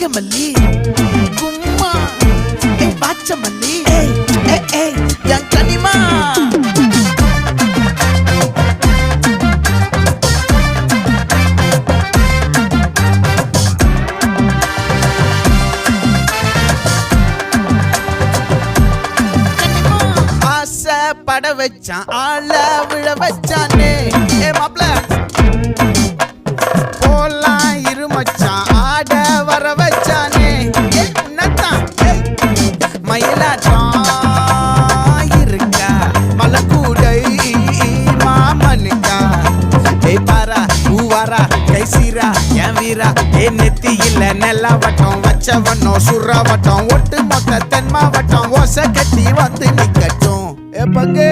வாங்கமல்லி கும்மா பாச்சமல்லி என் கனிமா பட வச்சான் ஆள விழ வச்சானே மாப்ள போலாம் இருமச்சான் ஆட வர வச்சானே உன்னதான் மயிலாட்டம் இருக்கா மலக்கூடை மாமனுக்கா பாரா பூவாரா கைசீரா என் வீரா நெத்தி இல்ல நெல்லா வட்டம் வச்சவட்டம் சுறா வட்டம் ஒட்டு மொத்த தென் மாவட்டம் ஓசை கட்டி வந்து நிக்கட்டும் பங்கே